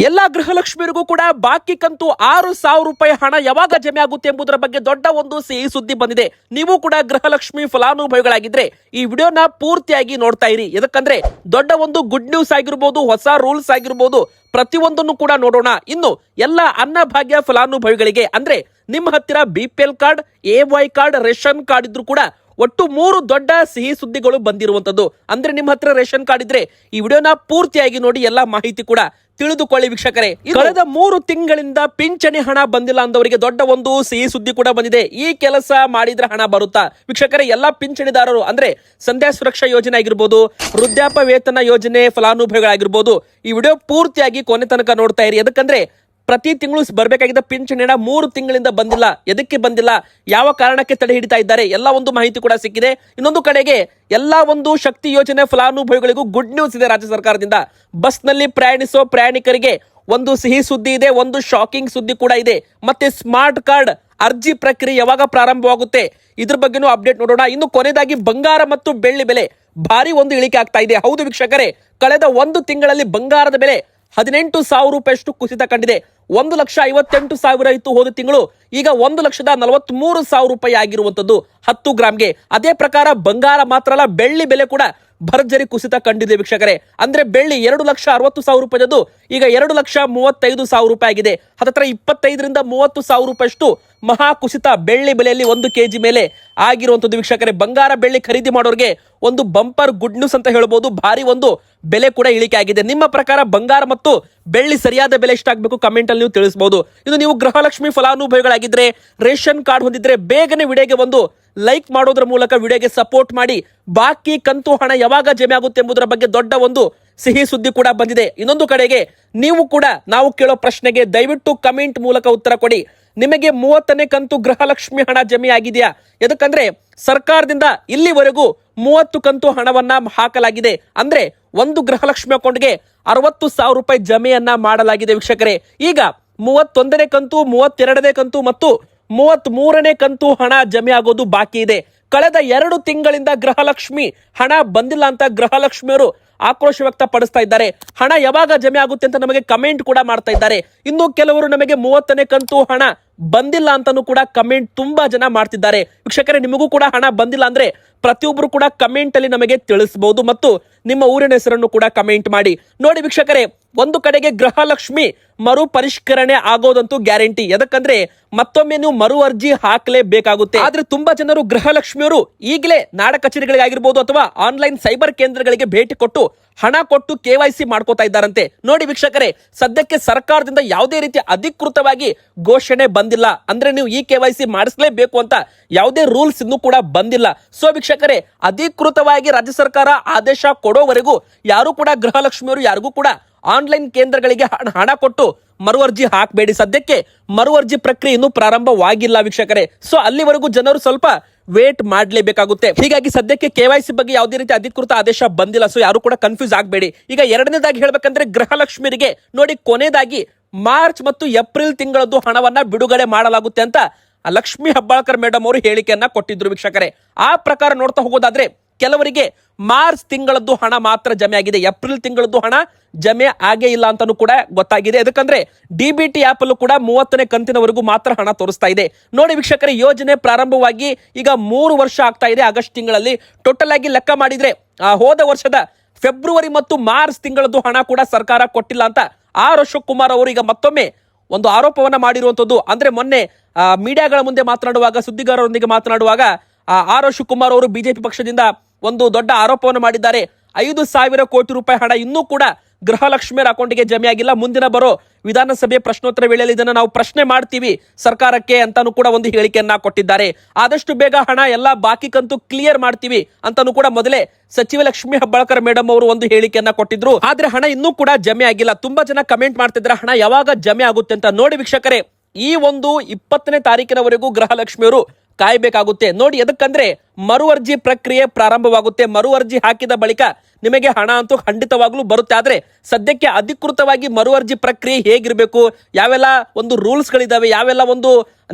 ಎಲ್ಲಾ ಗೃಹಲಕ್ಷ್ಮಿಯರಿಗೂ ಕೂಡ ಬಾಕಿ ಕಂತು 6,000 ರೂಪಾಯಿ ಹಣ ಯಾವಾಗ ಜಮೆ ಆಗುತ್ತೆ ಎಂಬುದರ ಬಗ್ಗೆ ದೊಡ್ಡ ಒಂದು ಸಿಹಿ ಸುದ್ದಿ ಬಂದಿದೆ. ನೀವು ಕೂಡ ಗೃಹಲಕ್ಷ್ಮಿ ಫಲಾನುಭವಿಗಳಾಗಿದ್ರೆ ಈ ವಿಡಿಯೋನ ಪೂರ್ತಿಯಾಗಿ ನೋಡ್ತಾ ಇರಿ. ಯಾಕಂದ್ರೆ ದೊಡ್ಡ ಒಂದು ಗುಡ್ ನ್ಯೂಸ್ ಆಗಿರಬಹುದು, ಹೊಸ ರೂಲ್ಸ್ ಆಗಿರಬಹುದು, ಪ್ರತಿಯೊಂದನ್ನು ಕೂಡ ನೋಡೋಣ. ಇನ್ನು ಎಲ್ಲ ಅನ್ನಭಾಗ್ಯ ಫಲಾನುಭವಿಗಳಿಗೆ ಅಂದ್ರೆ ನಿಮ್ಮ ಹತ್ತಿರ BPL card, AY card, ration card ಇದ್ರೂ ಕೂಡ ಒಟ್ಟು 3 ದೊಡ್ಡ ಸಿಹಿ ಸುದ್ದಿಗಳು ಬಂದಿರುವಂತದ್ದು. ಅಂದ್ರೆ ನಿಮ್ಮ ಹತ್ರ ರೇಷನ್ ಕಾರ್ಡ್ ಇದ್ರೆ ಈ ವಿಡಿಯೋನ ಪೂರ್ತಿಯಾಗಿ ನೋಡಿ, ಎಲ್ಲಾ ಮಾಹಿತಿ ಕೂಡ ತಿಳಿದುಕೊಳ್ಳಿ ವೀಕ್ಷಕರೇ. ಕಳೆದ 3 ತಿಂಗಳಿಂದ ಪಿಂಚಣಿ ಹಣ ಬಂದಿಲ್ಲ ಅಂದವರಿಗೆ ದೊಡ್ಡ ಒಂದು ಸಿಹಿ ಸುದ್ದಿ ಕೂಡ ಬಂದಿದೆ. ಈ ಕೆಲಸ ಮಾಡಿದ್ರೆ ಹಣ ಬರುತ್ತಾ ವೀಕ್ಷಕರೇ? ಎಲ್ಲಾ ಪಿಂಚಣಿದಾರರು ಅಂದ್ರೆ ಸಂಧ್ಯಾ ಸುರಕ್ಷಾ ಯೋಜನೆ ಆಗಿರ್ಬೋದು, ವೃದ್ಧಾಪ್ಯ ವೇತನ ಯೋಜನೆ ಫಲಾನುಭವಿಗಳಾಗಿರ್ಬೋದು, ಈ ವಿಡಿಯೋ ಪೂರ್ತಿಯಾಗಿ ಕೊನೆ ತನಕ ನೋಡ್ತಾ ಇರಿ. ಯಾಕಂದ್ರೆ ಪ್ರತಿ ತಿಂಗಳು ಬರಬೇಕಾಗಿದ್ದ ಪಿಂಚಣಿ ಹಣ 3 ತಿಂಗಳಿಂದ ಬಂದಿಲ್ಲ. ಎದಕ್ಕೆ ಬಂದಿಲ್ಲ, ಯಾವ ಕಾರಣಕ್ಕೆ ತಡೆ ಹಿಡಿತಾ ಇದ್ದಾರೆ, ಎಲ್ಲ ಒಂದು ಮಾಹಿತಿ ಕೂಡ ಸಿಕ್ಕಿದೆ. ಇನ್ನೊಂದು ಕಡೆಗೆ ಎಲ್ಲಾ ಒಂದು ಶಕ್ತಿ ಯೋಜನೆ ಫಲಾನುಭವಿಗಳಿಗೂ ಗುಡ್ ನ್ಯೂಸ್ ಇದೆ ರಾಜ್ಯ ಸರ್ಕಾರದಿಂದ. ಬಸ್ ನಲ್ಲಿ ಪ್ರಯಾಣಿಸೋ ಪ್ರಯಾಣಿಕರಿಗೆ ಒಂದು ಸಿಹಿ ಸುದ್ದಿ ಇದೆ, ಒಂದು ಶಾಕಿಂಗ್ ಸುದ್ದಿ ಕೂಡ ಇದೆ. ಮತ್ತೆ ಸ್ಮಾರ್ಟ್ ಕಾರ್ಡ್ ಅರ್ಜಿ ಪ್ರಕ್ರಿಯೆ ಯಾವಾಗ ಪ್ರಾರಂಭವಾಗುತ್ತೆ ಇದ್ರ ಬಗ್ಗೆನೂ ಅಪ್ಡೇಟ್ ನೋಡೋಣ. ಇನ್ನು ಕೊನೆಯದಾಗಿ ಬಂಗಾರ ಮತ್ತು ಬೆಳ್ಳಿ ಬೆಲೆ ಭಾರಿ ಒಂದು ಇಳಿಕೆ ಆಗ್ತಾ ಇದೆ. ಹೌದು ವೀಕ್ಷಕರೇ, ಕಳೆದ 1 ತಿಂಗಳಲ್ಲಿ ಬಂಗಾರದ ಬೆಲೆ 18,000 ರೂಪಾಯಿಯಷ್ಟು ಕುಸಿತ ಕಂಡಿದೆ. 1,58,000 ಇತ್ತು ಹೋದ ತಿಂಗಳು, ಈಗ 1,43,000 ರೂಪಾಯಿ ಆಗಿರುವಂತದ್ದು 10 ಗ್ರಾಮ್ಗೆ. ಅದೇ ಪ್ರಕಾರ ಬಂಗಾರ ಮಾತ್ರ ಅಲ್ಲ, ಬೆಳ್ಳಿ ಬೆಲೆ ಕೂಡ ಭರ್ಜರಿ ಕುಸಿತ ಕಂಡಿದೆ ವೀಕ್ಷಕರೇ. ಅಂದ್ರೆ ಬೆಳ್ಳಿ 2,60,000 ರೂಪಾಯಿದು ಈಗ 2,35,000 ರೂಪಾಯಿ ಆಗಿದೆ. ಹತ್ತತ್ರ 25,000ರಿಂದ 30,000 ರೂಪಾಯಿಯಷ್ಟು ಮಹಾ ಕುಸಿತ ಬೆಳ್ಳಿ ಬೆಲೆಯಲ್ಲಿ 1 kg ಮೇಲೆ ಆಗಿರುವಂತದ್ದು ವೀಕ್ಷಕರೇ. ಬಂಗಾರ ಬೆಳ್ಳಿ ಖರೀದಿ ಮಾಡೋರಿಗೆ ಒಂದು ಬಂಪರ್ ಗುಡ್ ನ್ಯೂಸ್ ಅಂತ ಹೇಳ್ಬೋದು. ಭಾರಿ ಒಂದು ಬೆಲೆ ಕೂಡ ಇಳಿಕೆ ಆಗಿದೆ. ನಿಮ್ಮ ಪ್ರಕಾರ ಬಂಗಾರ ಮತ್ತು ಬೆಳ್ಳಿ ಸರಿಯಾದ ಬೆಲೆ ಎಷ್ಟಾಗಬೇಕು ಕಮೆಂಟ್ ಅಲ್ಲಿ ನೀವು ತಿಳಿಸಬಹುದು. ಇದು ನೀವು ಗೃಹಲಕ್ಷ್ಮಿ ಫಲಾನುಭವಿಗಳಾಗಿದ್ರೆ, ರೇಷನ್ ಕಾರ್ಡ್ ಹೊಂದಿದ್ರೆ ಬೇಗನೆ ವಿಡಿಯೋಗೆ ಒಂದು ಲೈಕ್ ಮಾಡೋದ್ರ ಮೂಲಕ ವಿಡಿಯೋಗೆ ಸಪೋರ್ಟ್ ಮಾಡಿ. ಬಾಕಿ ಕಂತು ಹಣ ಯಾವಾಗ ಜಮೆ ಆಗುತ್ತೆ ಎಂಬುದರ ಬಗ್ಗೆ ದೊಡ್ಡ ಒಂದು ಸಿಹಿ ಸುದ್ದಿ ಕೂಡ ಬಂದಿದೆ. ಇನ್ನೊಂದು ಕಡೆಗೆ ನೀವು ಕೂಡ ನಾವು ಕೇಳೋ ಪ್ರಶ್ನೆಗೆ ದಯವಿಟ್ಟು ಕಮೆಂಟ್ ಮೂಲಕ ಉತ್ತರ ಕೊಡಿ. ನಿಮಗೆ 30ನೇ ಕಂತು ಗೃಹಲಕ್ಷ್ಮಿ ಹಣ ಜಮೆ ಆಗಿದೆಯಾ? ಯಾಕಂದ್ರೆ ಸರ್ಕಾರದಿಂದ ಇಲ್ಲಿವರೆಗೂ 30 ಕಂತು ಹಣವನ್ನ ಹಾಕಲಾಗಿದೆ. ಅಂದ್ರೆ ಒಂದು ಗೃಹಲಕ್ಷ್ಮಿ ಅಕೌಂಟ್ಗೆ 60,000 ರೂಪಾಯಿ ಜಮೆಯನ್ನ ಮಾಡಲಾಗಿದೆ ವೀಕ್ಷಕರೇ. ಈಗ 31ನೇ ಕಂತು, 32ನೇ ಕಂತು ಮತ್ತು 33ನೇ ಕಂತು ಹಣ ಜಮೆ ಆಗೋದು ಬಾಕಿ ಇದೆ. ಕಳೆದ 2 ತಿಂಗಳಿಂದ ಗೃಹಲಕ್ಷ್ಮಿ ಹಣ ಬಂದಿಲ್ಲ ಅಂತ ಗೃಹಲಕ್ಷ್ಮಿಯವರು ಆಕ್ರೋಶ ವ್ಯಕ್ತಪಡಿಸ್ತಾ ಇದ್ದಾರೆ. ಹಣ ಯಾವಾಗ ಜಮೆ ಆಗುತ್ತೆ ಅಂತ ನಮಗೆ ಕಮೆಂಟ್ ಕೂಡ ಮಾಡ್ತಾ ಇದ್ದಾರೆ. ಇನ್ನು ಕೆಲವರು ನಮಗೆ 30ನೇ ಕಂತು ಹಣ ಬಂದಿಲ್ಲ ಅಂತಾನೂ ಕೂಡ ಕಮೆಂಟ್ ತುಂಬಾ ಜನ ಮಾಡ್ತಿದ್ದಾರೆ. ವೀಕ್ಷಕರೇ, ನಿಮಗೂ ಕೂಡ ಹಣ ಬಂದಿಲ್ಲ ಅಂದ್ರೆ ಪ್ರತಿಯೊಬ್ಬರು ಕೂಡ ಕಮೆಂಟ್ ಅಲ್ಲಿ ನಮಗೆ ತಿಳಿಸಬಹುದು ಮತ್ತು ನಿಮ್ಮ ಊರಿನ ಹೆಸರನ್ನು ಕೂಡ ಕಮೆಂಟ್ ಮಾಡಿ. ನೋಡಿ ವೀಕ್ಷಕರೇ, ಒಂದು ಕಡೆಗೆ ಗೃಹಲಕ್ಷ್ಮಿ ಮರು ಪರಿಷ್ಕರಣೆ ಆಗೋದಂತೂ ಗ್ಯಾರಂಟಿ. ಯಾಕಂದ್ರೆ ಮತ್ತೊಮ್ಮೆ ನೀವು ಮರು ಅರ್ಜಿ ಹಾಕಲೇಬೇಕಾಗುತ್ತೆ. ಆದ್ರೆ ತುಂಬಾ ಜನರು ಗೃಹಲಕ್ಷ್ಮಿಯವರು ಈಗಲೇ ನಾಡ ಕಚೇರಿಗಳಿಗಾಗಿರ್ಬೋದು ಅಥವಾ ಆನ್ಲೈನ್ ಸೈಬರ್ ಕೇಂದ್ರಗಳಿಗೆ ಭೇಟಿ ಕೊಟ್ಟು ಹಣ ಕೊಟ್ಟು KYC ಮಾಡ್ಕೋತಾ ಇದ್ದಾರಂತೆ. ನೋಡಿ ವೀಕ್ಷಕರೇ, ಸದ್ಯಕ್ಕೆ ಸರ್ಕಾರದಿಂದ ಯಾವುದೇ ರೀತಿ ಅಧಿಕೃತವಾಗಿ ಘೋಷಣೆ ಬಂದಿಲ್ಲ. ಅಂದ್ರೆ ನೀವು ಈ KYC ಮಾಡಿಸಲೇಬೇಕು ಅಂತ ಯಾವುದೇ ರೂಲ್ಸ್ ಇನ್ನೂ ಕೂಡ ಬಂದಿಲ್ಲ. ಸೊ ವೀಕ್ಷಕರೇ, ಅಧಿಕೃತವಾಗಿ ರಾಜ್ಯ ಸರ್ಕಾರ ಆದೇಶ ಕೊಡೋವರೆಗೂ ಯಾರು ಕೂಡ ಗೃಹಲಕ್ಷ್ಮಿಯವರು ಯಾರಿಗೂ ಕೂಡ ಆನ್ಲೈನ್ ಕೇಂದ್ರಗಳಿಗೆ ಹಣ ಕೊಟ್ಟು ಮರು ಅರ್ಜಿ ಹಾಕಬೇಡಿ. ಸದ್ಯಕ್ಕೆ ಮರು ಅರ್ಜಿ ಪ್ರಕ್ರಿಯೆ ಇನ್ನೂ ಪ್ರಾರಂಭವಾಗಿಲ್ಲ ವೀಕ್ಷಕರೇ. ಸೊ ಅಲ್ಲಿವರೆಗೂ ಜನರು ಸ್ವಲ್ಪ ವೇಟ್ ಮಾಡಲೇಬೇಕಾಗುತ್ತೆ. ಹೀಗಾಗಿ ಸದ್ಯಕ್ಕೆ KYC ಬಗ್ಗೆ ಯಾವುದೇ ರೀತಿ ಅಧಿಕೃತ ಆದೇಶ ಬಂದಿಲ್ಲ. ಸೊ ಯಾರು ಕೂಡ ಕನ್ಫ್ಯೂಸ್ ಆಗಬೇಡಿ. ಈಗ ಎರಡನೇದಾಗಿ ಹೇಳ್ಬೇಕಂದ್ರೆ ಗೃಹಲಕ್ಷ್ಮಿಯರಿಗೆ ನೋಡಿ, ಕೊನೆಯದಾಗಿ ಮಾರ್ಚ್ ಮತ್ತು ಏಪ್ರಿಲ್ ತಿಂಗಳದ್ದು ಹಣವನ್ನ ಬಿಡುಗಡೆ ಮಾಡಲಾಗುತ್ತೆ ಅಂತ ಲಕ್ಷ್ಮಿ ಹೆಬ್ಬಾಳ್ಕರ್ ಮೇಡಮ್ ಅವರು ಹೇಳಿಕೆಯನ್ನ ಕೊಟ್ಟಿದ್ರು ವೀಕ್ಷಕರೇ. ಆ ಪ್ರಕಾರ ನೋಡ್ತಾ ಹೋಗೋದಾದ್ರೆ ಕೆಲವರಿಗೆ ಮಾರ್ಚ್ ತಿಂಗಳದ್ದು ಹಣ ಮಾತ್ರ ಜಮೆ ಆಗಿದೆ, ಏಪ್ರಿಲ್ ತಿಂಗಳದ್ದು ಹಣ ಜಮೆ ಆಗೇ ಇಲ್ಲ ಅಂತಾನೂ ಕೂಡ ಗೊತ್ತಾಗಿದೆ. ಯಾಕಂದ್ರೆ DBT ಆಪ್ ಅಲ್ಲೂ ಕೂಡ 30ನೇ ಕಂತಿನವರೆಗೂ ಮಾತ್ರ ಹಣ ತೋರಿಸ್ತಾ ಇದೆ. ನೋಡಿ ವೀಕ್ಷಕರೇ, ಯೋಜನೆ ಪ್ರಾರಂಭವಾಗಿ ಈಗ 3 ವರ್ಷ ಆಗ್ತಾ ಇದೆ. ಆಗಸ್ಟ್ ತಿಂಗಳಲ್ಲಿ ಟೋಟಲ್ ಆಗಿ ಲೆಕ್ಕ ಮಾಡಿದ್ರೆ ಹೋದ ವರ್ಷದ ಫೆಬ್ರವರಿ ಮತ್ತು ಮಾರ್ಚ್ ತಿಂಗಳದ್ದು ಹಣ ಕೂಡ ಸರ್ಕಾರ ಕೊಟ್ಟಿಲ್ಲ ಅಂತ ಅಶೋಕ್ ಕುಮಾರ್ ಅವರು ಈಗ ಮತ್ತೊಮ್ಮೆ ಒಂದು ಆರೋಪವನ್ನ ಮಾಡಿರುವಂತದ್ದು. ಅಂದ್ರೆ ಮೊನ್ನೆ ಮೀಡಿಯಾಗಳ ಮುಂದೆ ಮಾತನಾಡುವಾಗ, ಸುದ್ದಿಗಾರರೊಂದಿಗೆ ಮಾತನಾಡುವಾಗ ಅಶೋಕ್ ಕುಮಾರ್ ಅವರು ಬಿಜೆಪಿ ಪಕ್ಷದಿಂದ ಒಂದು ದೊಡ್ಡ ಆರೋಪವನ್ನು ಮಾಡಿದ್ದಾರೆ. 5,000 ಕೋಟಿ ರೂಪಾಯಿ ಹಣ ಇನ್ನೂ ಕೂಡ ಗೃಹಲಕ್ಷ್ಮಿಯರ ಅಕೌಂಟ್ಗೆ ಜಮೆ ಆಗಿಲ್ಲ. ಮುಂದಿನ ಬರೋ ವಿಧಾನಸಭೆ ಪ್ರಶ್ನೋತ್ತರ ವೇಳೆಯಲ್ಲಿ ಇದನ್ನು ನಾವು ಪ್ರಶ್ನೆ ಮಾಡ್ತೀವಿ ಸರ್ಕಾರಕ್ಕೆ ಅಂತಾನೂ ಕೂಡ ಒಂದು ಹೇಳಿಕೆಯನ್ನ ಕೊಟ್ಟಿದ್ದಾರೆ. ಆದಷ್ಟು ಬೇಗ ಹಣ ಎಲ್ಲ ಬಾಕಿ ಕಂತು ಕ್ಲಿಯರ್ ಮಾಡ್ತೀವಿ ಅಂತಾನೂ ಕೂಡ ಮೊದಲೇ ಸಚಿವ ಲಕ್ಷ್ಮಿ ಹೆಬ್ಬಾಳ್ಕರ್ ಮೇಡಮ್ ಅವರು ಒಂದು ಹೇಳಿಕೆಯನ್ನ ಕೊಟ್ಟಿದ್ರು. ಆದ್ರೆ ಹಣ ಇನ್ನೂ ಕೂಡ ಜಮೆ ಆಗಿಲ್ಲ. ತುಂಬಾ ಜನ ಕಮೆಂಟ್ ಮಾಡ್ತಿದ್ರೆ ಹಣ ಯಾವಾಗ ಜಮೆ ಆಗುತ್ತೆ ಅಂತ. ನೋಡಿ ವೀಕ್ಷಕರೇ, ಈ ಒಂದು 20ನೇ ತಾರೀಕಿನವರೆಗೂ ಗೃಹಲಕ್ಷ್ಮಿಯವರು ಕಾಯಬೇಕಾಗುತ್ತೆ. ನೋಡಿ, ಎದಕ್ಕಂದ್ರೆ ಮರು ಅರ್ಜಿ ಪ್ರಕ್ರಿಯೆ ಪ್ರಾರಂಭವಾಗುತ್ತೆ. ಮರು ಅರ್ಜಿ ಹಾಕಿದ ಬಳಿಕ ನಿಮಗೆ ಹಣ ಅಂತೂ ಖಂಡಿತವಾಗ್ಲೂ ಬರುತ್ತೆ. ಆದ್ರೆ ಸದ್ಯಕ್ಕೆ ಅಧಿಕೃತವಾಗಿ ಮರು ಅರ್ಜಿ ಪ್ರಕ್ರಿಯೆ ಹೇಗಿರಬೇಕು, ಯಾವೆಲ್ಲ ಒಂದು ರೂಲ್ಸ್ ಗಳಿದಾವೆ, ಯಾವೆಲ್ಲ ಒಂದು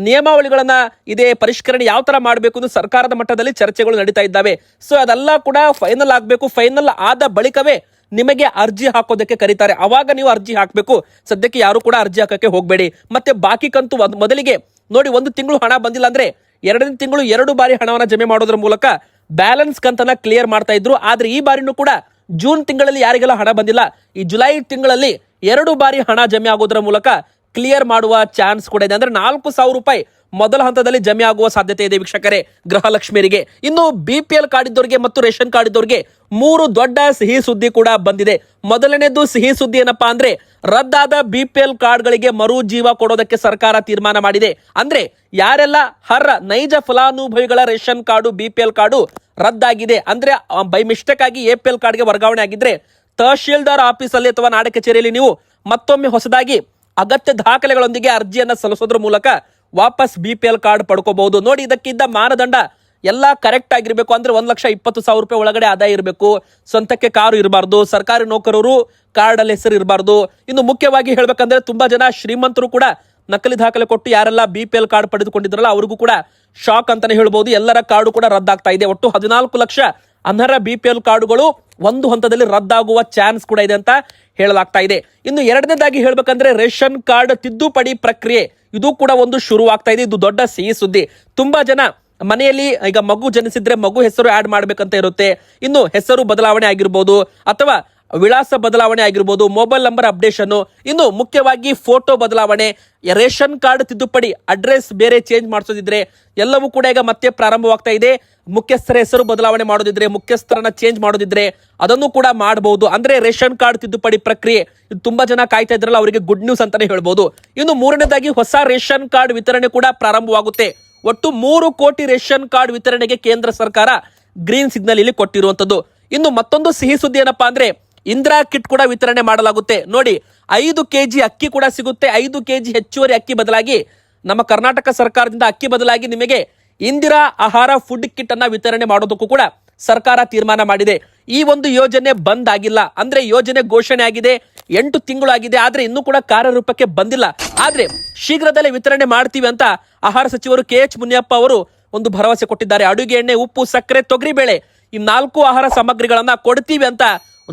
ನಿಯಮಾವಳಿಗಳನ್ನ ಇದೆ, ಪರಿಷ್ಕರಣೆ ಯಾವ ತರ ಮಾಡಬೇಕು ಎಂದು ಸರ್ಕಾರದ ಮಟ್ಟದಲ್ಲಿ ಚರ್ಚೆಗಳು ನಡೀತಾ ಇದ್ದಾವೆ. ಸೊ ಅದೆಲ್ಲ ಕೂಡ ಫೈನಲ್ ಆಗಬೇಕು. ಫೈನಲ್ ಆದ ಬಳಿಕವೇ ನಿಮಗೆ ಅರ್ಜಿ ಹಾಕೋದಕ್ಕೆ ಕರೀತಾರೆ. ಅವಾಗ ನೀವು ಅರ್ಜಿ ಹಾಕಬೇಕು. ಸದ್ಯಕ್ಕೆ ಯಾರು ಕೂಡ ಅರ್ಜಿ ಹಾಕಕ್ಕೆ ಹೋಗಬೇಡಿ. ಮತ್ತೆ ಬಾಕಿ ಕಂತು ಮೊದಲಿಗೆ ನೋಡಿ, 1 ತಿಂಗಳು ಹಣ ಬಂದಿಲ್ಲ ಅಂದ್ರೆ 2ನೇ ತಿಂಗಳು 2 ಬಾರಿ ಹಣವನ್ನ ಜಮೆ ಮಾಡೋದ್ರ ಮೂಲಕ ಬ್ಯಾಲೆನ್ಸ್ ಕಂತನ್ನ ಕ್ಲಿಯರ್ ಮಾಡ್ತಾ ಇದ್ರು. ಆದ್ರೆ ಈ ಬಾರಿನೂ ಕೂಡ ಜೂನ್ ತಿಂಗಳಲ್ಲಿ ಯಾರಿಗೆಲ್ಲ ಹಣ ಬಂದಿಲ್ಲ, ಈ ಜುಲೈ ತಿಂಗಳಲ್ಲಿ 2 ಬಾರಿ ಹಣ ಜಮೆ ಆಗೋದ್ರ ಮೂಲಕ ಕ್ಲಿಯರ್ ಮಾಡುವ ಚಾನ್ಸ್ ಕೂಡ ಇದೆ. ಅಂದ್ರೆ 4,000 ರೂಪಾಯಿ ಮೊದಲ ಹಂತದಲ್ಲಿ ಜಮೆ ಆಗುವ ಸಾಧ್ಯತೆ ಇದೆ ವೀಕ್ಷಕರೇ ಗೃಹಲಕ್ಷ್ಮಿಯರಿಗೆ. ಇನ್ನು BPL ಕಾರ್ಡ್ ಇದ್ದವರಿಗೆ ಮತ್ತು ರೇಷನ್ ಕಾರ್ಡ್ ಇದ್ದವರಿಗೆ 3 ದೊಡ್ಡ ಸಿಹಿ ಸುದ್ದಿ ಕೂಡ ಬಂದಿದೆ. ಮೊದಲನೇದು ಸಿಹಿ ಸುದ್ದಿ ಏನಪ್ಪಾ ಅಂದ್ರೆ, ರದ್ದಾದ BPL ಕಾರ್ಡ್ಗಳಿಗೆ ಮರು ಜೀವ ಕೊಡೋದಕ್ಕೆ ಸರ್ಕಾರ ತೀರ್ಮಾನ ಮಾಡಿದೆ. ಅಂದ್ರೆ ಯಾರೆಲ್ಲ ನೈಜ ಫಲಾನುಭವಿಗಳ ರೇಷನ್ ಕಾರ್ಡು BPL ಕಾರ್ಡು ರದ್ದಾಗಿದೆ, ಅಂದ್ರೆ ಬೈ ಮಿಸ್ಟೇಕ್ ಆಗಿ APL ಕಾರ್ಡ್ಗೆ ವರ್ಗಾವಣೆ ಆಗಿದ್ರೆ ತಹಶೀಲ್ದಾರ್ ಆಫೀಸಲ್ಲಿ ಅಥವಾ ನಾಡ ಕಚೇರಿಯಲ್ಲಿ ನೀವು ಮತ್ತೊಮ್ಮೆ ಹೊಸದಾಗಿ ಅಗತ್ಯ ದಾಖಲೆಗಳೊಂದಿಗೆ ಅರ್ಜಿಯನ್ನ ಸಲ್ಲಿಸೋದ್ರ ಮೂಲಕ ವಾಪಸ್ BPL ಕಾರ್ಡ್ ಪಡ್ಕೋಬಹುದು. ನೋಡಿ, ಇದಕ್ಕಿದ್ದ ಮಾನದಂಡ ಎಲ್ಲ ಕರೆಕ್ಟ್ ಆಗಿರ್ಬೇಕು. ಅಂದ್ರೆ 1,20,000 ರೂಪಾಯಿ ಒಳಗಡೆ ಆದಾಯ ಇರಬೇಕು, ಸ್ವಂತಕ್ಕೆ ಕಾರು ಇರಬಾರ್ದು, ಸರ್ಕಾರಿ ನೌಕರರು ಕಾರ್ಡ್ ಅಲ್ಲಿ ಹೆಸರು ಇರಬಾರ್ದು. ಇನ್ನು ಮುಖ್ಯವಾಗಿ ಹೇಳ್ಬೇಕಂದ್ರೆ ತುಂಬಾ ಜನ ಶ್ರೀಮಂತರು ಕೂಡ ನಕಲಿ ದಾಖಲೆ ಕೊಟ್ಟು ಯಾರೆಲ್ಲ BPL ಕಾರ್ಡ್ ಪಡೆದುಕೊಂಡಿದ್ರಲ್ಲ ಅವ್ರಿಗೂ ಕೂಡ ಶಾಕ್ ಅಂತಾನೆ ಹೇಳ್ಬೋದು. ಎಲ್ಲರ ಕಾರ್ಡು ಕೂಡ ರದ್ದಾಗ್ತಾ ಇದೆ. ಒಟ್ಟು 14 ಲಕ್ಷ ಅನರ್ಹ BPL ಕಾರ್ಡುಗಳು ಒಂದು ಹಂತದಲ್ಲಿ ರದ್ದಾಗುವ ಚಾನ್ಸ್ ಕೂಡ ಇದೆ ಅಂತ ಹೇಳಲಾಗ್ತಾ ಇದೆ. ಇನ್ನು ಎರಡನೇದಾಗಿ ಹೇಳ್ಬೇಕಂದ್ರೆ ರೇಷನ್ ಕಾರ್ಡ್ ತಿದ್ದುಪಡಿ ಪ್ರಕ್ರಿಯೆ ಇದು ಕೂಡ ಒಂದು ಶುರು ಆಗ್ತಾ ಇದೆ. ಇದು ದೊಡ್ಡ ಸಿಹಿ ಸುದ್ದಿ. ತುಂಬಾ ಜನ ಮನೆಯಲ್ಲಿ ಈಗ ಮಗು ಜನಿಸಿದ್ರೆ ಮಗು ಹೆಸರು ಆಡ್ ಮಾಡ್ಬೇಕಂತ ಇರುತ್ತೆ. ಇನ್ನು ಹೆಸರು ಬದಲಾವಣೆ ಆಗಿರ್ಬೋದು ಅಥವಾ ವಿಳಾಸ ಬದಲಾವಣೆ ಆಗಿರ್ಬೋದು, ಮೊಬೈಲ್ ನಂಬರ್ ಅಪ್ಡೇಷನ್, ಇನ್ನು ಮುಖ್ಯವಾಗಿ ಫೋಟೋ ಬದಲಾವಣೆ, ರೇಷನ್ ಕಾರ್ಡ್ ತಿದ್ದುಪಡಿ, ಅಡ್ರೆಸ್ ಬೇರೆ ಚೇಂಜ್ ಮಾಡಿಸೋದಿದ್ರೆ ಎಲ್ಲವೂ ಕೂಡ ಈಗ ಮತ್ತೆ ಪ್ರಾರಂಭವಾಗ್ತಾ ಇದೆ. ಮುಖ್ಯಸ್ಥರ ಹೆಸರು ಬದಲಾವಣೆ ಮಾಡೋದಿದ್ರೆ, ಮುಖ್ಯಸ್ಥರನ್ನ ಚೇಂಜ್ ಮಾಡೋದಿದ್ರೆ ಅದನ್ನು ಕೂಡ ಮಾಡಬಹುದು. ಅಂದ್ರೆ ರೇಷನ್ ಕಾರ್ಡ್ ತಿದ್ದುಪಡಿ ಪ್ರಕ್ರಿಯೆ ಇದು ತುಂಬಾ ಜನ ಕಾಯ್ತಾ ಇದ್ರಲ್ಲ, ಅವರಿಗೆ ಗುಡ್ ನ್ಯೂಸ್ ಅಂತಾನೆ ಹೇಳ್ಬೋದು. ಇನ್ನು ಮೂರನೇದಾಗಿ ಹೊಸ ರೇಷನ್ ಕಾರ್ಡ್ ವಿತರಣೆ ಕೂಡ ಪ್ರಾರಂಭವಾಗುತ್ತೆ. ಒಟ್ಟು 3 ಕೋಟಿ ರೇಷನ್ ಕಾರ್ಡ್ ವಿತರಣೆಗೆ ಕೇಂದ್ರ ಸರ್ಕಾರ ಗ್ರೀನ್ ಸಿಗ್ನಲ್ ಇಲ್ಲಿ ಕೊಟ್ಟಿರುವಂತದ್ದು. ಇನ್ನು ಮತ್ತೊಂದು ಸಿಹಿ ಸುದ್ದಿ ಏನಪ್ಪಾ ಅಂದ್ರೆ, ಇಂದಿರಾ ಕಿಟ್ ಕೂಡ ವಿತರಣೆ ಮಾಡಲಾಗುತ್ತೆ. ನೋಡಿ, 5 kg ಅಕ್ಕಿ ಕೂಡ ಸಿಗುತ್ತೆ. 5 kg ಹೆಚ್ಚುವರಿ ಅಕ್ಕಿ ಬದಲಾಗಿ ನಮ್ಮ ಕರ್ನಾಟಕ ಸರ್ಕಾರದಿಂದ ಅಕ್ಕಿ ಬದಲಾಗಿ ನಿಮಗೆ ಇಂದಿರಾ ಆಹಾರ ಫುಡ್ ಕಿಟ್ ಅನ್ನ ವಿತರಣೆ ಮಾಡೋದಕ್ಕೂ ಕೂಡ ಸರ್ಕಾರ ತೀರ್ಮಾನ ಮಾಡಿದೆ. ಈ ಒಂದು ಯೋಜನೆ ಬಂದ್ ಆಗಿಲ್ಲ, ಅಂದ್ರೆ ಯೋಜನೆ ಘೋಷಣೆ ಆಗಿದೆ, 8 ತಿಂಗಳಾಗಿದೆ, ಆದ್ರೆ ಇನ್ನೂ ಕೂಡ ಕಾರ್ಯರೂಪಕ್ಕೆ ಬಂದಿಲ್ಲ. ಆದ್ರೆ ಶೀಘ್ರದಲ್ಲೇ ವಿತರಣೆ ಮಾಡ್ತೀವಿ ಅಂತ ಆಹಾರ ಸಚಿವರು KH ಮುನಿಯಪ್ಪ ಅವರು ಒಂದು ಭರವಸೆ ಕೊಟ್ಟಿದ್ದಾರೆ. ಅಡುಗೆ ಎಣ್ಣೆ, ಉಪ್ಪು, ಸಕ್ಕರೆ, ತೊಗರಿಬೇಳೆ ಈ 4 ಆಹಾರ ಸಾಮಗ್ರಿಗಳನ್ನ ಕೊಡ್ತೀವಿ ಅಂತ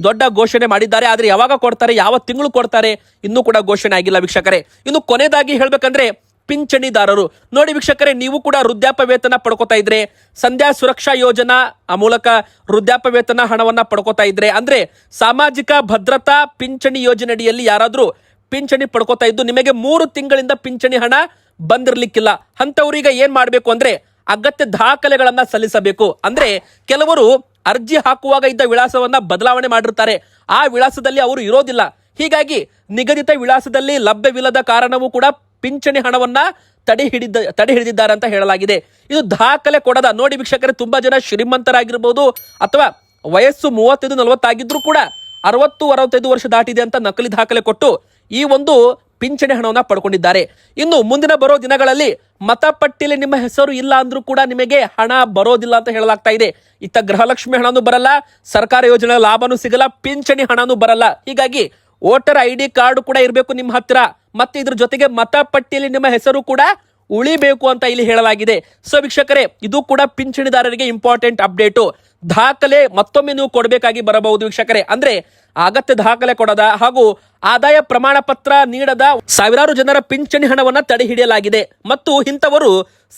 ದೊಡ್ಡ ಘೋಷಣೆ ಮಾಡಿದ್ದಾರೆ. ಆದ್ರೆ ಯಾವಾಗ ಕೊಡ್ತಾರೆ, ಯಾವ ತಿಂಗಳು ಕೊಡ್ತಾರೆ ಇನ್ನೂ ಕೂಡ ಘೋಷಣೆ ಆಗಿಲ್ಲ ವೀಕ್ಷಕರೇ. ಇನ್ನು ಕೊನೆಯದಾಗಿ ಹೇಳ್ಬೇಕಂದ್ರೆ ಪಿಂಚಣಿದಾರರು ನೋಡಿ ವೀಕ್ಷಕರೇ, ನೀವು ಕೂಡ ವೃದ್ಧಾಪ್ಯ ವೇತನ ಪಡ್ಕೋತಾ ಇದ್ರೆ, ಸಂಧ್ಯಾ ಸುರಕ್ಷಾ ಯೋಜನಾ ಮೂಲಕ ವೃದ್ಧಾಪ್ಯ ವೇತನ ಹಣವನ್ನ ಪಡ್ಕೋತಾ ಇದ್ರೆ, ಅಂದ್ರೆ ಸಾಮಾಜಿಕ ಭದ್ರತಾ ಪಿಂಚಣಿ ಯೋಜನೆ ಅಡಿಯಲ್ಲಿ ಯಾರಾದ್ರೂ ಪಿಂಚಣಿ ಪಡ್ಕೋತಾ ಇದ್ದು ನಿಮಗೆ 3 ತಿಂಗಳಿಂದ ಪಿಂಚಣಿ ಹಣ ಬಂದಿರ್ಲಿಕ್ಕಿಲ್ಲ ಅಂತವ್ರೀಗ ಏನ್ ಮಾಡ್ಬೇಕು ಅಂದ್ರೆ ಅಗತ್ಯ ದಾಖಲೆಗಳನ್ನ ಸಲ್ಲಿಸಬೇಕು. ಅಂದ್ರೆ ಕೆಲವರು ಅರ್ಜಿ ಹಾಕುವಾಗ ಇದ್ದ ವಿಳಾಸವನ್ನ ಬದಲಾವಣೆ ಮಾಡಿರ್ತಾರೆ, ಆ ವಿಳಾಸದಲ್ಲಿ ಅವರು ಇರೋದಿಲ್ಲ. ಹೀಗಾಗಿ ನಿಗದಿತ ವಿಳಾಸದಲ್ಲಿ ಲಭ್ಯವಿಲ್ಲದ ಕಾರಣವೂ ಕೂಡ ಪಿಂಚಣಿ ಹಣವನ್ನ ತಡೆ ಹಿಡಿದಿದ್ದಾರೆ ಅಂತ ಹೇಳಲಾಗಿದೆ. ಇದು ದಾಖಲೆ ಕೊಡದ ನೋಡಿ ವೀಕ್ಷಕರೇ, ತುಂಬಾ ಜನ ಶ್ರೀಮಂತರಾಗಿರ್ಬೋದು ಅಥವಾ ವಯಸ್ಸು 35-40 ಆಗಿದ್ರು ಕೂಡ 60-65 ವರ್ಷ ದಾಟಿದೆ ಅಂತ ನಕಲಿ ದಾಖಲೆ ಕೊಟ್ಟು ಈ ಒಂದು ಪಿಂಚಣಿ ಹಣವನ್ನ ಪಡ್ಕೊಂಡಿದ್ದಾರೆ. ಇನ್ನು ಮುಂದಿನ ಬರೋ ದಿನಗಳಲ್ಲಿ ಮತಪಟ್ಟಿಯಲ್ಲಿ ನಿಮ್ಮ ಹೆಸರು ಇಲ್ಲ ಅಂದ್ರೂ ಕೂಡ ನಿಮಗೆ ಹಣ ಬರೋದಿಲ್ಲ ಅಂತ ಹೇಳಲಾಗ್ತಾ ಇದೆ. ಇತ್ತ ಗೃಹಲಕ್ಷ್ಮಿ ಹಣನೂ ಬರಲ್ಲ, ಸರ್ಕಾರ ಯೋಜನೆ ಲಾಭನೂ ಸಿಗಲ್ಲ, ಪಿಂಚಣಿ ಹಣನೂ ಬರಲ್ಲ. ಹೀಗಾಗಿ ವೋಟರ್ ID ಕಾರ್ಡ್ ಕೂಡ ಇರಬೇಕು ನಿಮ್ಮ ಹತ್ತಿರ, ಮತ್ತೆ ಇದ್ರ ಜೊತೆಗೆ ಮತಪಟ್ಟಿಯಲ್ಲಿ ನಿಮ್ಮ ಹೆಸರು ಕೂಡ ಉಳಿಬೇಕು ಅಂತ ಇಲ್ಲಿ ಹೇಳಲಾಗಿದೆ. ಸೊ ವೀಕ್ಷಕರೇ, ಇದು ಕೂಡ ಪಿಂಚಣಿದಾರರಿಗೆ ಇಂಪಾರ್ಟೆಂಟ್ ಅಪ್ಡೇಟು. ದಾಖಲೆ ಮತ್ತೊಮ್ಮೆ ನೀವು ಕೊಡಬೇಕಾಗಿ ಬರಬಹುದು ವೀಕ್ಷಕರೇ. ಅಂದ್ರೆ ಅಗತ್ಯ ದಾಖಲೆ ಕೊಡದ ಹಾಗೂ ಆದಾಯ ಪ್ರಮಾಣ ಪತ್ರ ನೀಡದ ಸಾವಿರಾರು ಜನರ ಪಿಂಚಣಿ ಹಣವನ್ನ ತಡೆ ಹಿಡಿಯಲಾಗಿದೆ. ಮತ್ತು ಇಂಥವರು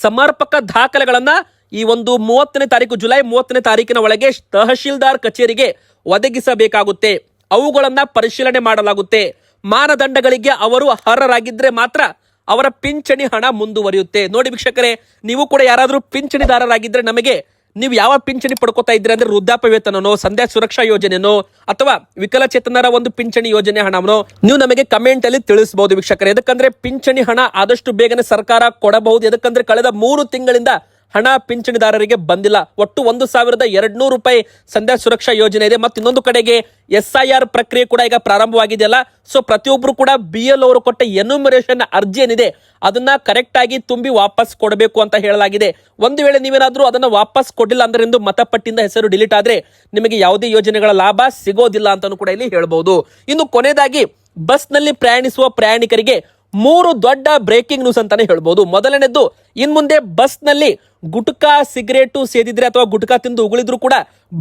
ಸಮರ್ಪಕ ದಾಖಲೆಗಳನ್ನ ಈ ಒಂದು 30ನೇ ತಾರೀಕು, ಜುಲೈ 30ನೇ ತಾರೀಕಿನ ಒಳಗೆ ತಹಶೀಲ್ದಾರ್ ಕಚೇರಿಗೆ ಒದಗಿಸಬೇಕಾಗುತ್ತೆ. ಅವುಗಳನ್ನ ಪರಿಶೀಲನೆ ಮಾಡಲಾಗುತ್ತೆ. ಮಾನದಂಡಗಳಿಗೆ ಅವರು ಅರ್ಹರಾಗಿದ್ರೆ ಮಾತ್ರ ಅವರ ಪಿಂಚಣಿ ಹಣ ಮುಂದುವರಿಯುತ್ತೆ. ನೋಡಿ ವೀಕ್ಷಕರೇ, ನೀವು ಕೂಡ ಯಾರಾದ್ರೂ ಪಿಂಚಣಿದಾರರಾಗಿದ್ರೆ ನಮಗೆ ನೀವು ಯಾವ ಪಿಂಚಣಿ ಪಡ್ಕೋತಾ ಇದ್ರೆ ಅಂದ್ರೆ ವೃದ್ಧಾಪ್ಯ ವೇತನನೋ, ಸಂಧ್ಯಾ ಸುರಕ್ಷಾ ಯೋಜನೆನೋ ಅಥವಾ ವಿಕಲಚೇತನರ ಒಂದು ಪಿಂಚಣಿ ಯೋಜನೆ ಹಣವೋ ನೀವು ನಮಗೆ ಕಮೆಂಟ್ ಅಲ್ಲಿ ತಿಳಿಸಬಹುದು ವೀಕ್ಷಕರೇ. ಯಾಕಂದ್ರೆ ಪಿಂಚಣಿ ಹಣ ಆದಷ್ಟು ಬೇಗನೆ ಸರ್ಕಾರ ಕೊಡಬಹುದು. ಯಾಕಂದ್ರೆ ಕಳೆದ 3 ತಿಂಗಳಿಂದ ಹಣ ಪಿಂಚಣಿದಾರರಿಗೆ ಬಂದಿಲ್ಲ. ಒಟ್ಟು 1,200 ರೂಪಾಯಿ ಸಂಧ್ಯಾ ಸುರಕ್ಷಾ ಯೋಜನೆ ಇದೆ. ಮತ್ತು ಇನ್ನೊಂದು ಕಡೆಗೆ SIR ಪ್ರಕ್ರಿಯೆ ಕೂಡ ಈಗ ಪ್ರಾರಂಭವಾಗಿದೆಯಲ್ಲ. ಸೊ ಪ್ರತಿಯೊಬ್ರು ಕೂಡ BL ಅವರು ಕೊಟ್ಟ ಎನ್ಯುಮರೇಷನ್ ಅರ್ಜಿ ಏನಿದೆ ಅದನ್ನ ಕರೆಕ್ಟ್ ಆಗಿ ತುಂಬಿ ವಾಪಸ್ ಕೊಡಬೇಕು ಅಂತ ಹೇಳಲಾಗಿದೆ. ಒಂದು ವೇಳೆ ನೀವೇನಾದ್ರೂ ಅದನ್ನ ವಾಪಸ್ ಕೊಟ್ಟಿಲ್ಲ ಅಂದ್ರೆ ಇಂದು ಮತಪಟ್ಟಿಯಿಂದ ಹೆಸರು ಡಿಲೀಟ್ ಆದ್ರೆ ನಿಮಗೆ ಯಾವುದೇ ಯೋಜನೆಗಳ ಲಾಭ ಸಿಗೋದಿಲ್ಲ ಅಂತಾನು ಕೂಡ ಇಲ್ಲಿ ಹೇಳ್ಬಹುದು. ಇನ್ನು ಕೊನೆಯದಾಗಿ ಬಸ್ ನಲ್ಲಿ ಪ್ರಯಾಣಿಸುವ ಪ್ರಯಾಣಿಕರಿಗೆ ಮೂರು ದೊಡ್ಡ ಬ್ರೇಕಿಂಗ್ ನ್ಯೂಸ್ ಅಂತಾನೆ ಹೇಳ್ಬೋದು. ಮೊದಲನೇದು, ಇನ್ ಮುಂದೆ ಬಸ್ ನಲ್ಲಿ ಗುಟ್ಕಾ ಸಿಗರೇಟು ಸೇದಿದ್ರೆ ಅಥವಾ ಗುಟ್ಕಾ ತಿಂದು ಉಗುಳಿದ್ರು ಕೂಡ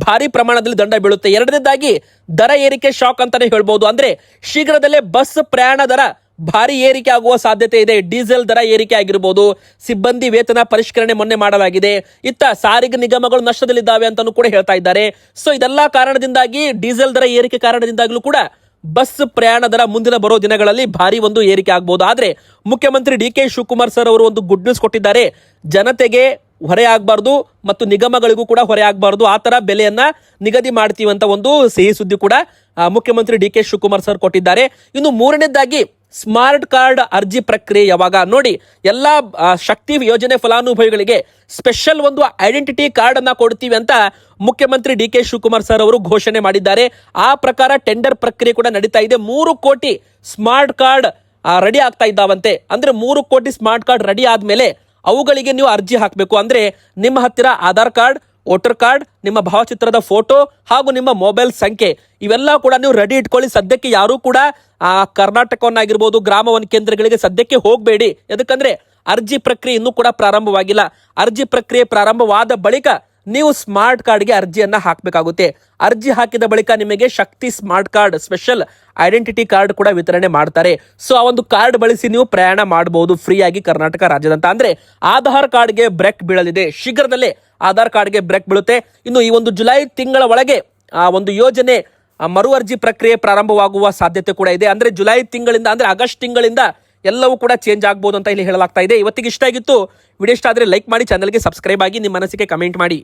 ಭಾರಿ ಪ್ರಮಾಣದಲ್ಲಿ ದಂಡ ಬೀಳುತ್ತೆ. ಎರಡನೇದಾಗಿ, ದರ ಏರಿಕೆ ಶಾಕ್ ಅಂತಾನೆ ಹೇಳ್ಬೋದು. ಅಂದ್ರೆ ಶೀಘ್ರದಲ್ಲೇ ಬಸ್ ಪ್ರಯಾಣ ದರ ಭಾರಿ ಏರಿಕೆ ಆಗುವ ಸಾಧ್ಯತೆ ಇದೆ. ಡೀಸೆಲ್ ದರ ಏರಿಕೆ ಆಗಿರಬಹುದು, ಸಿಬ್ಬಂದಿ ವೇತನ ಪರಿಷ್ಕರಣೆ ಮೊನ್ನೆ ಮಾಡಲಾಗಿದೆ, ಇತ್ತ ಸಾರಿಗೆ ನಿಗಮಗಳು ನಷ್ಟದಲ್ಲಿದ್ದಾವೆ ಅಂತಾನೂ ಕೂಡ ಹೇಳ್ತಾ ಇದ್ದಾರೆ. ಸೊ ಇದೆಲ್ಲಾ ಕಾರಣದಿಂದಾಗಿ, ಡೀಸೆಲ್ ದರ ಏರಿಕೆ ಕಾರಣದಿಂದಾಗ್ಲೂ ಕೂಡ ಬಸ್ ಪ್ರಯಾಣ ದರ ಮುಂದಿನ ಬರೋ ದಿನಗಳಲ್ಲಿ ಭಾರಿ ಒಂದು ಏರಿಕೆ ಆಗಬಹುದು. ಆದ್ರೆ ಮುಖ್ಯಮಂತ್ರಿ ಡಿ.ಕೆ. ಶಿವಕುಮಾರ್ ಸರ್ ಅವರು ಒಂದು ಗುಡ್ ನ್ಯೂಸ್ ಕೊಟ್ಟಿದ್ದಾರೆ. ಜನತೆಗೆ ಹೊರೆ ಆಗಬಾರ್ದು ಮತ್ತು ನಿಗಮಗಳಿಗೂ ಕೂಡ ಹೊರೆ ಆಗಬಾರ್ದು, ಆ ತರ ಬೆಲೆಯನ್ನ ನಿಗದಿ ಮಾಡ್ತೀವಿ ಅಂತ ಒಂದು ಸಿಹಿ ಸುದ್ದಿ ಕೂಡ ಮುಖ್ಯಮಂತ್ರಿ ಡಿ.ಕೆ. ಶಿವಕುಮಾರ್ ಸರ್ ಕೊಟ್ಟಿದ್ದಾರೆ. ಇನ್ನು ಮೂರನೇದಾಗಿ, ಸ್ಮಾರ್ಟ್ ಕಾರ್ಡ್ ಅರ್ಜಿ ಪ್ರಕ್ರಿಯೆ ಯಾವಾಗ ನೋಡಿ, ಎಲ್ಲಾ ಶಕ್ತಿ ಯೋಜನೆ ಫಲಾನುಭವಿಗಳಿಗೆ ಸ್ಪೆಷಲ್ ಒಂದು ಐಡೆಂಟಿಟಿ ಕಾರ್ಡ್ ಅನ್ನ ಕೊಡ್ತೀವಿ ಅಂತ ಮುಖ್ಯಮಂತ್ರಿ ಡಿ.ಕೆ. ಶಿವಕುಮಾರ್ ಸರ್ ಅವರು ಘೋಷಣೆ ಮಾಡಿದ್ದಾರೆ. ಆ ಪ್ರಕಾರ ಟೆಂಡರ್ ಪ್ರಕ್ರಿಯೆ ಕೂಡ ನಡೀತಾ ಇದೆ. 3 ಕೋಟಿ ಸ್ಮಾರ್ಟ್ ಕಾರ್ಡ್ ರೆಡಿ ಆಗ್ತಾ ಇದ್ದಾವಂತೆ. ಅಂದ್ರೆ 3 ಕೋಟಿ ಸ್ಮಾರ್ಟ್ ಕಾರ್ಡ್ ರೆಡಿ ಆದ್ಮೇಲೆ ಅವುಗಳಿಗೆ ನೀವು ಅರ್ಜಿ ಹಾಕಬೇಕು. ಅಂದ್ರೆ ನಿಮ್ಮ ಹತ್ತಿರ ಆಧಾರ್ ಕಾರ್ಡ್, ವೋಟರ್ ಕಾರ್ಡ್, ನಿಮ್ಮ ಭಾವಚಿತ್ರದ ಫೋಟೋ ಹಾಗೂ ನಿಮ್ಮ ಮೊಬೈಲ್ ಸಂಖ್ಯೆ ಇವೆಲ್ಲ ಕೂಡ ನೀವು ರೆಡಿ ಇಟ್ಕೊಳ್ಳಿ. ಸದ್ಯಕ್ಕೆ ಯಾರು ಕೂಡ ಕರ್ನಾಟಕವನ್ನಾಗಿರ್ಬೋದು ಗ್ರಾಮ ಒನ್ ಕೇಂದ್ರಗಳಿಗೆ ಸದ್ಯಕ್ಕೆ ಹೋಗಬೇಡಿ. ಯಾಕಂದ್ರೆ ಅರ್ಜಿ ಪ್ರಕ್ರಿಯೆ ಇನ್ನೂ ಕೂಡ ಪ್ರಾರಂಭವಾಗಿಲ್ಲ. ಅರ್ಜಿ ಪ್ರಕ್ರಿಯೆ ಪ್ರಾರಂಭವಾದ ಬಳಿಕ ನೀವು ಸ್ಮಾರ್ಟ್ ಕಾರ್ಡ್ಗೆ ಅರ್ಜಿಯನ್ನ ಹಾಕಬೇಕಾಗುತ್ತೆ. ಅರ್ಜಿ ಹಾಕಿದ ಬಳಿಕ ನಿಮಗೆ Shakti smart card special identity card ಕೂಡ ವಿತರಣೆ ಮಾಡ್ತಾರೆ. ಸೊ ಆ ಒಂದು ಕಾರ್ಡ್ ಬಳಸಿ ನೀವು ಪ್ರಯಾಣ ಮಾಡಬಹುದು ಫ್ರೀ ಆಗಿ ಕರ್ನಾಟಕ ರಾಜ್ಯದಂತ. ಅಂದ್ರೆ ಆಧಾರ್ ಕಾರ್ಡ್ಗೆ ಬ್ರೇಕ್ ಬೀಳಲಿದೆ. ಶೀಘ್ರದಲ್ಲೇ ಆಧಾರ್ ಕಾರ್ಡ್ಗೆ ಬ್ರೇಕ್ ಬೀಳುತ್ತೆ. ಇನ್ನು ಈ ಒಂದು ಜುಲೈ ತಿಂಗಳ ಒಳಗೆ ಆ ಒಂದು ಯೋಜನೆ ಮರು ಅರ್ಜಿ ಪ್ರಕ್ರಿಯೆ ಪ್ರಾರಂಭವಾಗುವ ಸಾಧ್ಯತೆ ಕೂಡ ಇದೆ. ಅಂದ್ರೆ ಜುಲೈ ತಿಂಗಳಿಂದ, ಅಂದ್ರೆ ಆಗಸ್ಟ್ ತಿಂಗಳಿಂದ ಎಲ್ಲವೂ ಕೂಡ ಚೇಂಜ್ ಆಗ್ಬೋದು ಅಂತ ಇಲ್ಲಿ ಹೇಳಲಾಗ್ತಾ ಇದೆ. ಇವತ್ತಿಗೆ ಇಷ್ಟ ಆಗಿತ್ತು. ವಿಡಿಯೋ ಇಷ್ಟ ಆದ್ರೆ ಲೈಕ್ ಮಾಡಿ, ಚಾನಲ್ಗೆ ಸಬ್ಸ್ಕ್ರೈಬ್ ಆಗಿ, ನಿಮ್ಮ ಮನಸ್ಸಿಗೆ ಕಮೆಂಟ್ ಮಾಡಿ.